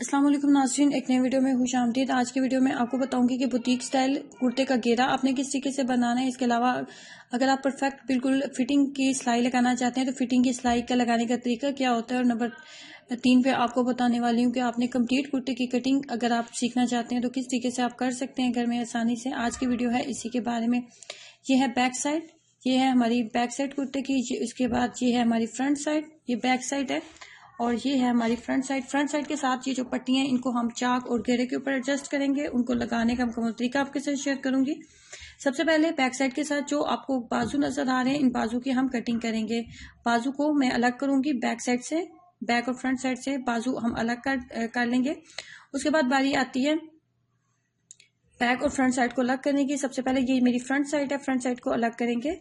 अस्सलाम वालेकुम नाज़रीन, एक नई वीडियो में खुशामदीद। आज की वीडियो में आपको बताऊंगी कि बुटीक स्टाइल कुर्ते का घेरा आपने किस तरीके से बनाना है। इसके अलावा अगर आप परफेक्ट बिल्कुल फिटिंग की सिलाई लगाना चाहते हैं तो फिटिंग की सिलाई का लगाने का तरीका क्या होता है। और नंबर 3 पे आपको बताने वाली हूँ कि आपने कंप्लीट कुर्ते की कटिंग अगर आप सीखना चाहते हैं तो किस तरीके से आप कर सकते हैं घर में आसानी से। आज की वीडियो है इसी के बारे में। ये है बैक साइड, ये है हमारी बैक साइड कुर्ते की। इसके बाद ये है हमारी फ्रंट साइड, ये बैक साइड है और ये है हमारी फ्रंट साइड। फ्रंट साइड के साथ ये जो पट्टियां हैं इनको हम चाक और घेरे के ऊपर एडजस्ट करेंगे। उनको लगाने का मुकम्मल तरीका आपके साथ शेयर करूंगी। सबसे पहले बैक साइड के साथ जो आपको बाजू नजर आ रहे हैं, इन बाजू की हम कटिंग करेंगे। बाजू को मैं अलग करूंगी बैक साइड से, बैक और फ्रंट साइड से बाजू हम अलग कर लेंगे। उसके बाद बारी आती है बैक और फ्रंट साइड को अलग करने की। सबसे पहले ये मेरी फ्रंट साइड है, फ्रंट साइड को अलग करेंगे।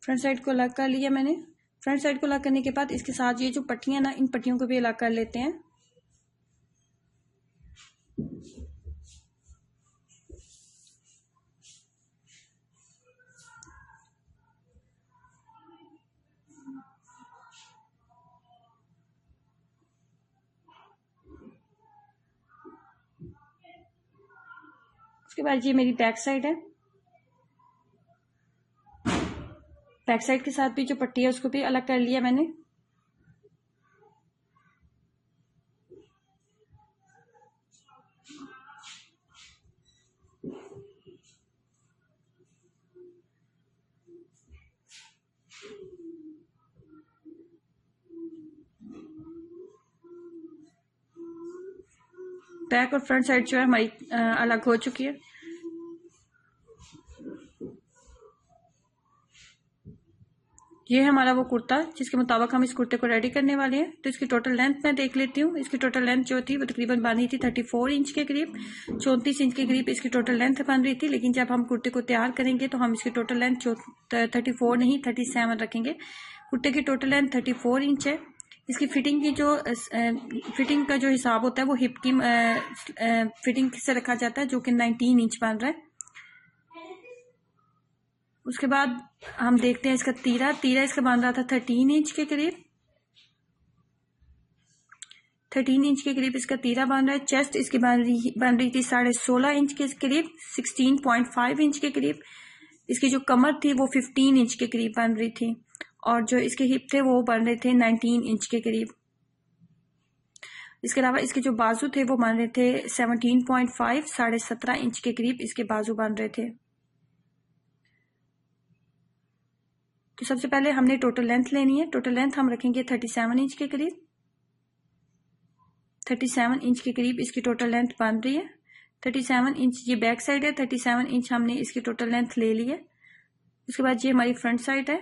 फ्रंट साइड को अलग कर लिया मैंने। फ्रंट साइड को अलग करने के बाद इसके साथ ये जो पट्टियां ना, इन पट्टियों को भी अलग कर लेते हैं। उसके बाद ये मेरी बैक साइड है। बैक साइड के साथ भी जो पट्टी है उसको भी अलग कर लिया मैंने। बैक और फ्रंट साइड जो है हमारी अलग हो चुकी है। ये है हमारा वो कुर्ता जिसके मुताबिक हम इस कुर्ते को रेडी करने वाले हैं। तो इसकी टोटल लेंथ मैं देख लेती हूँ। इसकी टोटल लेंथ जो थी वो तकरीबन बन रही थी 34 इंच के करीब, 34 इंच के करीब इसकी टोटल लेंथ बन रही थी। लेकिन जब हम कुर्ते को तैयार करेंगे तो हम इसकी टोटल लेंथ 34 नहीं 37 रखेंगे। कुर्ते की टोटल लेंथ 34 इंच है। इसकी फिटिंग की जो फिटिंग का जो हिसाब होता है वो हिप की फिटिंग से रखा जाता है, जो कि 19 इंच बन रहा है। उसके बाद हम देखते हैं इसका तीरा इसका बन रहा था 13 इंच के करीब, 13 इंच के करीब इसका तीरा बन रहा है। चेस्ट इसकी बन रही थी 16.5 इंच के करीब, 16.5 इंच के करीब। इसकी जो कमर थी वो 15 इंच के करीब बन रही थी और जो इसके हिप थे वो बन रहे थे 19 इंच के करीब। इसके अलावा इसके जो बाजू थे वो बन रहे थे 17.5, 17.5 इंच के करीब इसके बाजू बन रहे थे। तो सबसे पहले हमने टोटल लेंथ लेनी है। टोटल लेंथ हम रखेंगे 37 इंच के करीब, 37 इंच के करीब इसकी टोटल लेंथ बन रही है। 37 इंच ये बैक साइड है, 37 इंच हमने इसकी टोटल लेंथ ले ली है। उसके बाद ये हमारी फ्रंट साइड है।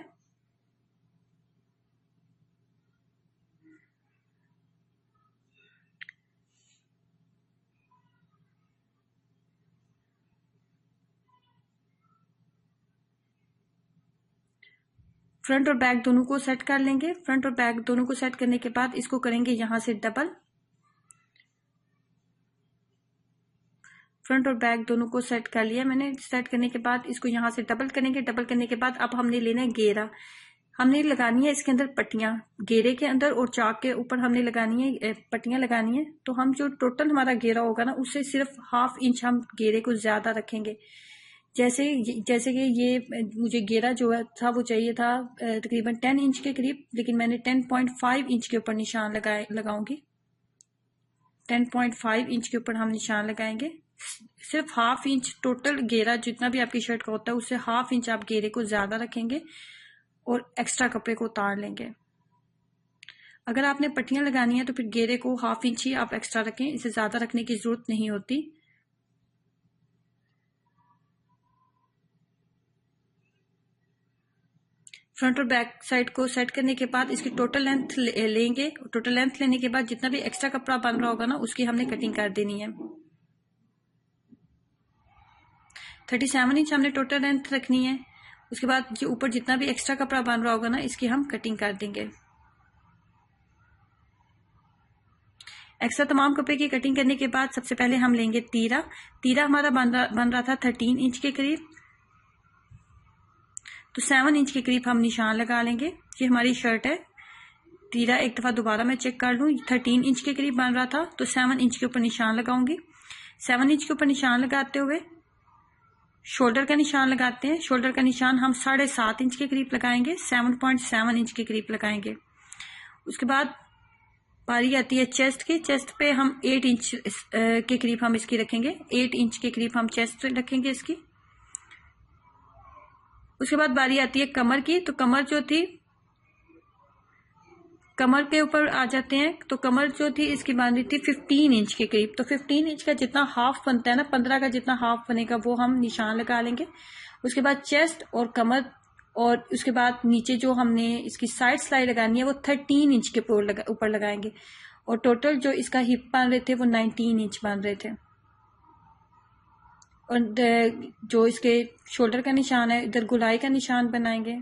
फ्रंट और बैक दोनों को सेट कर लेंगे। फ्रंट और बैक दोनों को सेट करने के बाद इसको करेंगे यहां से डबल। फ्रंट और बैक दोनों को सेट कर लिया मैंने। सेट करने के बाद इसको यहां से डबल करेंगे। डबल करने के बाद अब हमने लेना है घेरा। हमने लगानी है इसके अंदर पट्टियां, घेरे के अंदर और चाक के ऊपर हमने लगानी है पट्टियां लगानी है। तो हम जो टोटल हमारा घेरा होगा ना उससे सिर्फ ½ इंच हम घेरे को ज्यादा रखेंगे। जैसे कि ये मुझे घेरा जो है था वो चाहिए था तकरीबन 10 इंच के करीब, लेकिन मैंने 10.5 इंच के ऊपर निशान लगाऊंगी। 10.5 इंच के ऊपर हम निशान लगाएंगे। सिर्फ ½ इंच टोटल घेरा जितना भी आपकी शर्ट का होता है उससे ½ इंच आप घेरे को ज्यादा रखेंगे और एक्स्ट्रा कपड़े को उतार लेंगे। अगर आपने पट्टियां लगानी है तो फिर घेरे को ½ इंच ही आप एक्स्ट्रा रखें, इसे ज्यादा रखने की जरूरत नहीं होती। फ्रंट और बैक साइड को सेट करने के बाद इसकी टोटल लेंथ लेंगे। टोटल लेंथ लेने के बाद जितना भी एक्स्ट्रा कपड़ा बन रहा होगा ना उसकी हमने कटिंग कर देनी है। 37 इंच हमने टोटल लेंथ रखनी है उसके बाद जो ऊपर जितना भी एक्स्ट्रा कपड़ा बन रहा होगा ना, इसकी हम कटिंग कर देंगे। एक्स्ट्रा तमाम कपड़े की कटिंग करने के बाद सबसे पहले हम लेंगे तीरा। तीरा हमारा बन रहा था 13 इंच के करीब, तो 7 इंच के करीब हम निशान लगा लेंगे। ये हमारी शर्ट है। तीरा एक दफ़ा दोबारा मैं चेक कर लूँ, 13 इंच के करीब बन रहा था, तो 7 इंच के ऊपर निशान लगाऊंगी। 7 इंच के ऊपर निशान लगाते हुए शोल्डर का निशान लगाते हैं। शोल्डर का निशान हम 7.5 इंच के करीब लगाएंगे, 7.7 इंच के करीब लगाएंगे। उसके बाद बारी आती है चेस्ट की। चेस्ट पे हम 8 इंच के करीब हम इसकी रखेंगे, 8 इंच के करीब हम चेस्ट रखेंगे इसकी। उसके बाद बारी आती है कमर की। तो कमर जो थी, कमर के ऊपर आ जाते हैं। तो कमर जो थी इसकी बन रही थी 15 इंच के करीब। तो 15 इंच का जितना हाफ बनता है ना, 15 का जितना हाफ बनेगा वो हम निशान लगा लेंगे। उसके बाद चेस्ट और कमर, और उसके बाद नीचे जो हमने इसकी साइड सिलाई लगानी है वो 13 इंच के ऊपर लगाएंगे। और टोटल जो इसका हिप बन रहे थे वो 19 इंच बन रहे थे। और जो इसके शोल्डर का निशान है, इधर गुलाई का निशान बनाएंगे।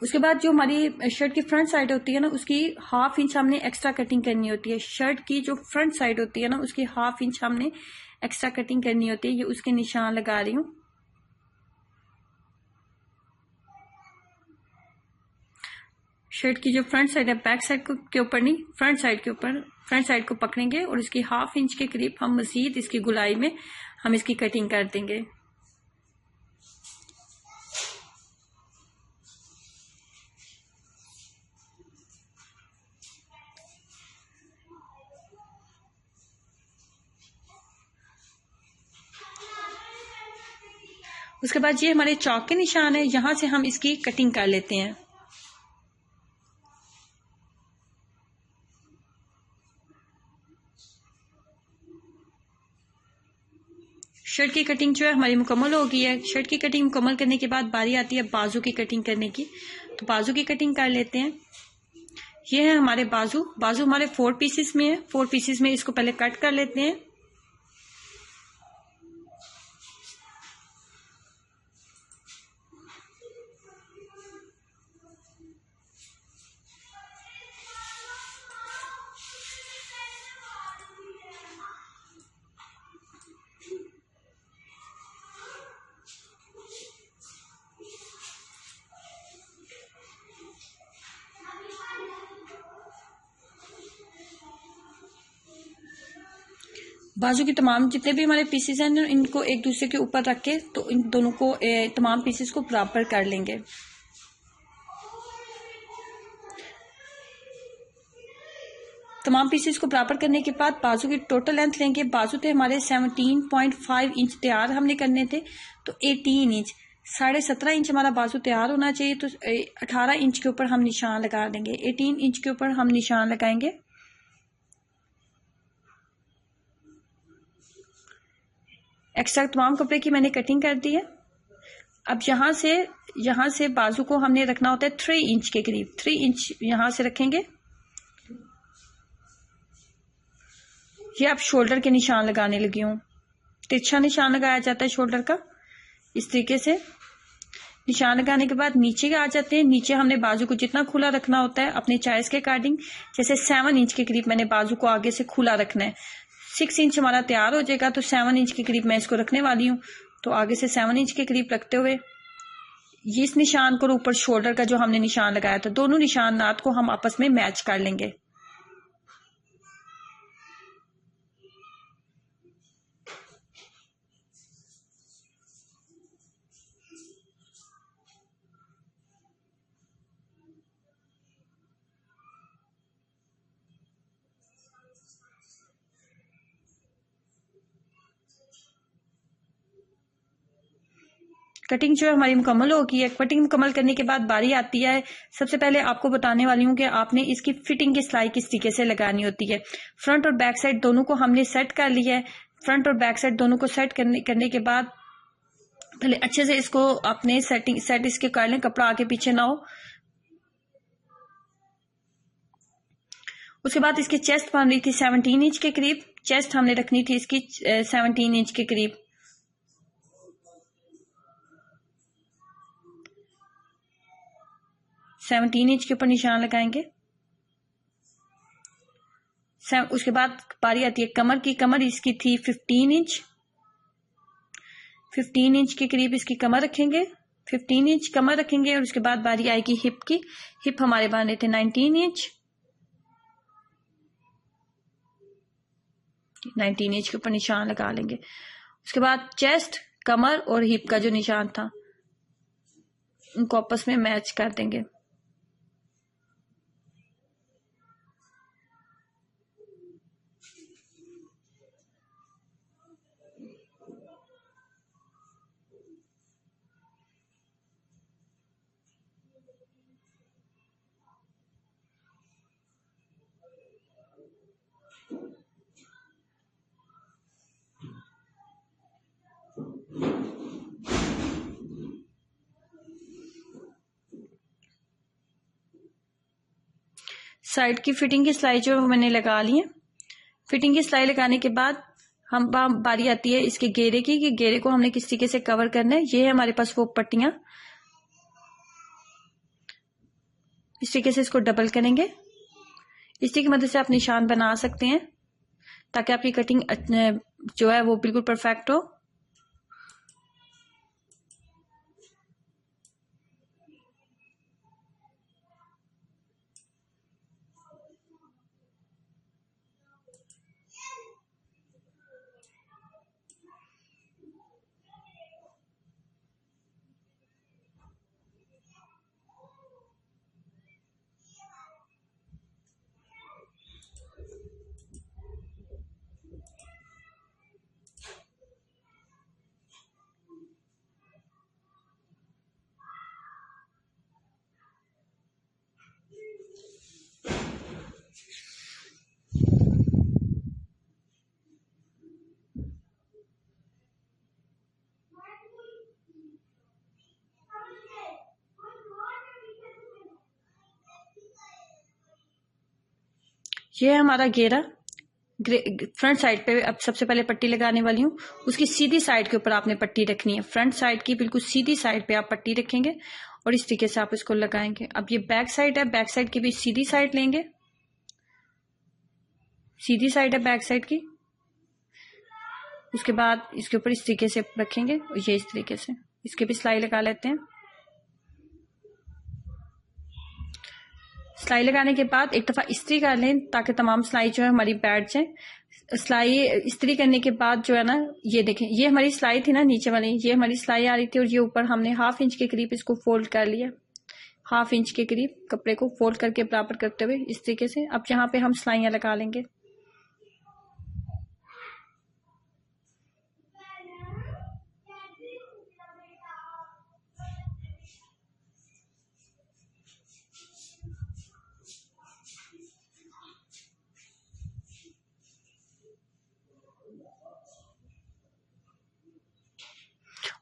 उसके बाद जो हमारी शर्ट की फ्रंट साइड होती है ना, उसकी ½ इंच हमने एक्स्ट्रा कटिंग करनी होती है। शर्ट की जो फ्रंट साइड होती है ना, उसकी ½ इंच हमने एक्स्ट्रा कटिंग करनी होती है। ये उसके निशान लगा रही हूँ। शर्ट की जो फ्रंट साइड है, बैक साइड के ऊपर नहीं, फ्रंट साइड के ऊपर, फ्रंट साइड को पकड़ेंगे और इसकी ½ इंच के करीब हम मजीद इसकी गुलाई में हम इसकी कटिंग कर देंगे। उसके बाद ये हमारे चौक के निशान है, यहां से हम इसकी कटिंग कर लेते हैं। शर्ट की कटिंग जो है हमारी मुकम्मल हो गई है। शर्ट की कटिंग मुकम्मल करने के बाद बारी आती है बाजू की कटिंग करने की। तो बाजू की कटिंग कर लेते हैं। ये है हमारे बाजू। बाजू हमारे 4 पीसेस में है। 4 पीसेस में इसको पहले कट कर लेते हैं। बाजू की तमाम जितने भी हमारे पीसेस हैं, इनको एक दूसरे के ऊपर रख के तो इन दोनों को तमाम पीसेस को बराबर कर लेंगे। तमाम पीसेस को बराबर करने के बाद बाजू की टोटल लेंथ लेंगे। बाजू थे हमारे 17.5 इंच तैयार हमने करने थे, तो 18 इंच, 17.5 इंच हमारा बाजू तैयार होना चाहिए। तो 18 इंच के ऊपर हम निशान लगा देंगे। 18 इंच के ऊपर हम निशान लगाएंगे। एक्स्ट्रा तमाम कपड़े की मैंने कटिंग कर दी है। अब यहां से बाजू को हमने रखना होता है 3 इंच के करीब। 3 इंच यहां से रखेंगे। ये अब शोल्डर के निशान लगाने लगी हूँ। तिरछा निशान लगाया जाता है शोल्डर का। इस तरीके से निशान लगाने के बाद नीचे के आ जाते हैं। नीचे हमने बाजू को जितना खुला रखना होता है अपने चॉइस के अकॉर्डिंग। जैसे 7 इंच के करीब मैंने बाजू को आगे से खुला रखना है। 6 इंच हमारा तैयार हो जाएगा, तो 7 इंच के करीब मैं इसको रखने वाली हूँ। तो आगे से 7 इंच के करीब रखते हुए ये इस निशान को ऊपर शोल्डर का जो हमने निशान लगाया था, दोनों निशानात को हम आपस में मैच कर लेंगे। कटिंग जो है हमारी मुकम्मल हो गई है। कटिंग मुकम्मल करने के बाद बारी आती है, सबसे पहले आपको बताने वाली हूँ कि आपने इसकी फिटिंग की सिलाई किस तरीके से लगानी होती है। फ्रंट और बैक साइड दोनों को हमने सेट कर लिया है। फ्रंट और बैक साइड दोनों को सेट करने के बाद पहले अच्छे से इसको अपने सेट इसके कर लें, कपड़ा आगे पीछे ना हो। उसके बाद इसकी चेस्ट बन रही थी 17 इंच के करीब, चेस्ट हमने रखनी थी इसकी 17 इंच के करीब। सेवनटीन इंच के ऊपर निशान लगाएंगे। उसके बाद बारी आती है कमर की। कमर इसकी थी 15 इंच, 15 इंच के करीब इसकी कमर रखेंगे, 15 इंच कमर रखेंगे। और उसके बाद बारी आएगी हिप की। हिप हमारे बने थे 19 इंच, 19 इंच के ऊपर निशान लगा लेंगे। उसके बाद चेस्ट, कमर और हिप का जो निशान था उनको आपस में मैच कर देंगे। साइड की फिटिंग की सिलाई जो मैंने लगा ली है। फिटिंग की सिलाई लगाने के बाद हम बारी आती है इसके घेरे की, कि घेरे को हमने किस तरीके से कवर करना है। ये है हमारे पास वो पट्टियां, इस तरीके से इसको डबल करेंगे। इसी की मदद से आप निशान बना सकते हैं ताकि आपकी कटिंग जो है वो बिल्कुल परफेक्ट हो। ये है हमारा घेरा। फ्रंट साइड पे अब सबसे पहले पट्टी लगाने वाली हूँ। उसकी सीधी साइड के ऊपर आपने पट्टी रखनी है। फ्रंट साइड की बिल्कुल सीधी साइड पे आप पट्टी रखेंगे और इस तरीके से आप इसको लगाएंगे। अब ये बैक साइड है, बैक साइड की भी सीधी साइड लेंगे, सीधी साइड है बैक साइड की। उसके बाद इसके ऊपर इस तरीके से रखेंगे और ये इस तरीके से इसके भी सिलाई लगा लेते हैं। सिलाई लगाने के बाद एक दफा इस्त्री कर लें ताकि तमाम सिलाई जो है हमारी बैठ जाए। सिलाई इस्त्री करने के बाद जो है ना, ये देखें, ये हमारी सिलाई थी ना नीचे वाली, ये हमारी सिलाई आ रही थी और ये ऊपर हमने हाफ इंच के करीब इसको फोल्ड कर लिया। हाफ इंच के करीब कपड़े को फोल्ड करके बराबर करते हुए इस तरीके से अब यहाँ पे हम सिलाइयाँ लगा लेंगे।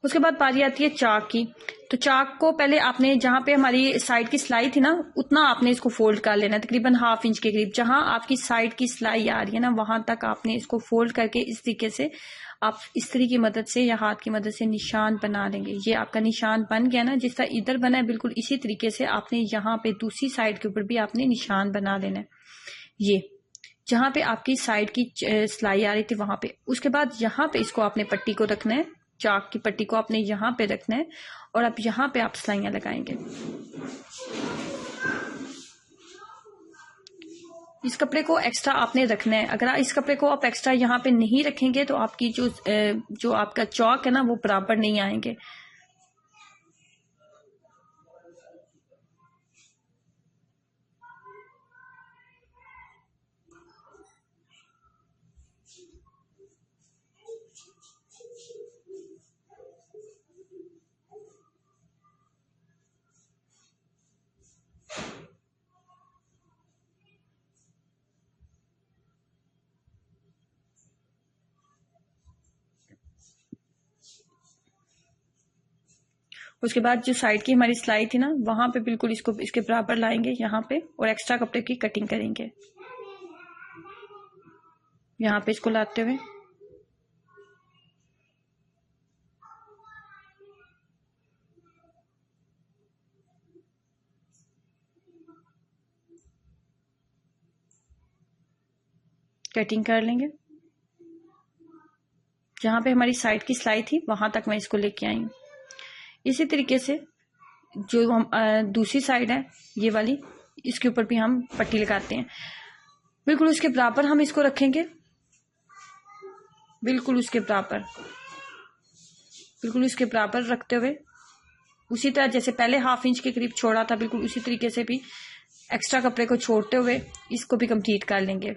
उसके बाद बारी आती है चाक की। तो चाक को पहले आपने जहां पे हमारी साइड की सिलाई थी ना उतना आपने इसको फोल्ड कर लेना है, तकरीबन हाफ इंच के करीब। जहां आपकी साइड की सिलाई आ रही है ना वहां तक आपने इसको फोल्ड करके इस तरीके से आप इस्त्री की मदद से या हाथ की मदद से निशान बना लेंगे। ये आपका निशान बन गया ना, जिस तरह इधर बना है बिल्कुल इसी तरीके से आपने यहाँ पे दूसरी साइड के ऊपर भी आपने निशान बना लेना है। ये जहां पे आपकी साइड की सिलाई आ रही थी वहां पे। उसके बाद यहाँ पे इसको आपने पट्टी को रखना है, चाक की पट्टी को आपने यहाँ पे रखना है और अब यहाँ पे आप सिलाइयाँ लगाएंगे। इस कपड़े को एक्स्ट्रा आपने रखना है। अगर इस कपड़े को आप एक्स्ट्रा यहाँ पे नहीं रखेंगे तो आपकी जो आपका चौक है ना वो बराबर नहीं आएंगे। उसके बाद जो साइड की हमारी सिलाई थी ना, वहां पे बिल्कुल इसको इसके बराबर लाएंगे यहाँ पे, और एक्स्ट्रा कपड़े की कटिंग करेंगे यहाँ पे इसको लाते हुए। कटिंग कर लेंगे। जहां पे हमारी साइड की सिलाई थी वहां तक मैं इसको लेके आई हूँ। इसी तरीके से जो हम दूसरी साइड है ये वाली, इसके ऊपर भी हम पट्टी लगाते हैं। बिल्कुल उसके बराबर हम इसको रखेंगे, बिल्कुल उसके बराबर, बिल्कुल उसके बराबर रखते हुए उसी तरह जैसे पहले 1/2 इंच के करीब छोड़ा था, बिल्कुल उसी तरीके से भी एक्स्ट्रा कपड़े को छोड़ते हुए इसको भी कंप्लीट कर लेंगे।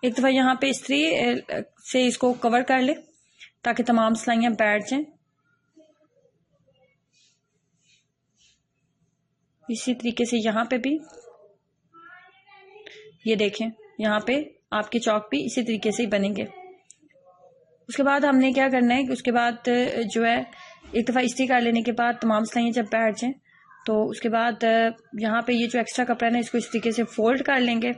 एक दफा यहाँ पे इस्त्री से इसको कवर कर ले ताकि तमाम सिलाइयां बैठ जाएं। इसी तरीके से यहाँ पे भी ये देखें, यहाँ पे आपके चौक भी इसी तरीके से ही बनेंगे। उसके बाद हमने क्या करना है कि उसके बाद जो है एक दफा इस्त्री कर लेने के बाद तमाम सिलाइयां जब बैठ जाएं तो उसके बाद यहाँ पे ये जो एक्स्ट्रा कपड़ा है ना, इसको इस तरीके से फोल्ड कर लेंगे।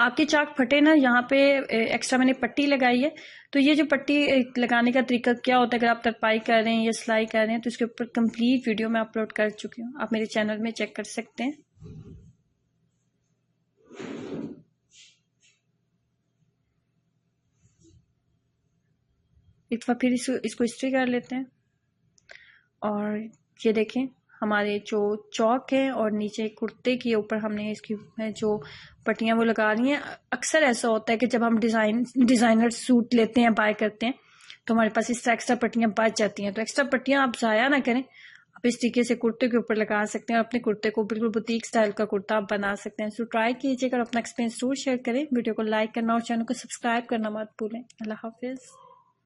आपके चाक फटे ना, यहाँ पे एक्स्ट्रा मैंने पट्टी लगाई है। तो ये जो पट्टी लगाने का तरीका क्या होता है, अगर आप तरपाई कर रहे हैं या सिलाई कर रहे हैं तो इसके ऊपर कंप्लीट वीडियो मैं अपलोड कर चुकी हूँ, आप मेरे चैनल में चेक कर सकते हैं। एक दफा फिर इसको इस्त्री कर लेते हैं। और ये देखें हमारे जो चौक है और नीचे कुर्ते के ऊपर हमने इसकी जो पट्टियां वो लगा रही हैं। अक्सर ऐसा होता है कि जब हम डिजाइनर सूट लेते हैं, बाय करते हैं, तो हमारे पास इस तरह एक्स्ट्रा पट्टियां बच जाती हैं। तो एक्स्ट्रा पट्टियां आप ज़ाया ना करें, आप इस तरीके से कुर्ते के ऊपर लगा सकते हैं और अपने कुर्ते को बिल्कुल बुटीक स्टाइल का कुर्ता आप बना सकते हैं। सो ट्राई कीजिएगा और अपना एक्सपीरियंस जरूर शेयर करें। वीडियो को लाइक करना और चैनल को सब्सक्राइब करना मत भूलें। अल्लाह हाफिज़।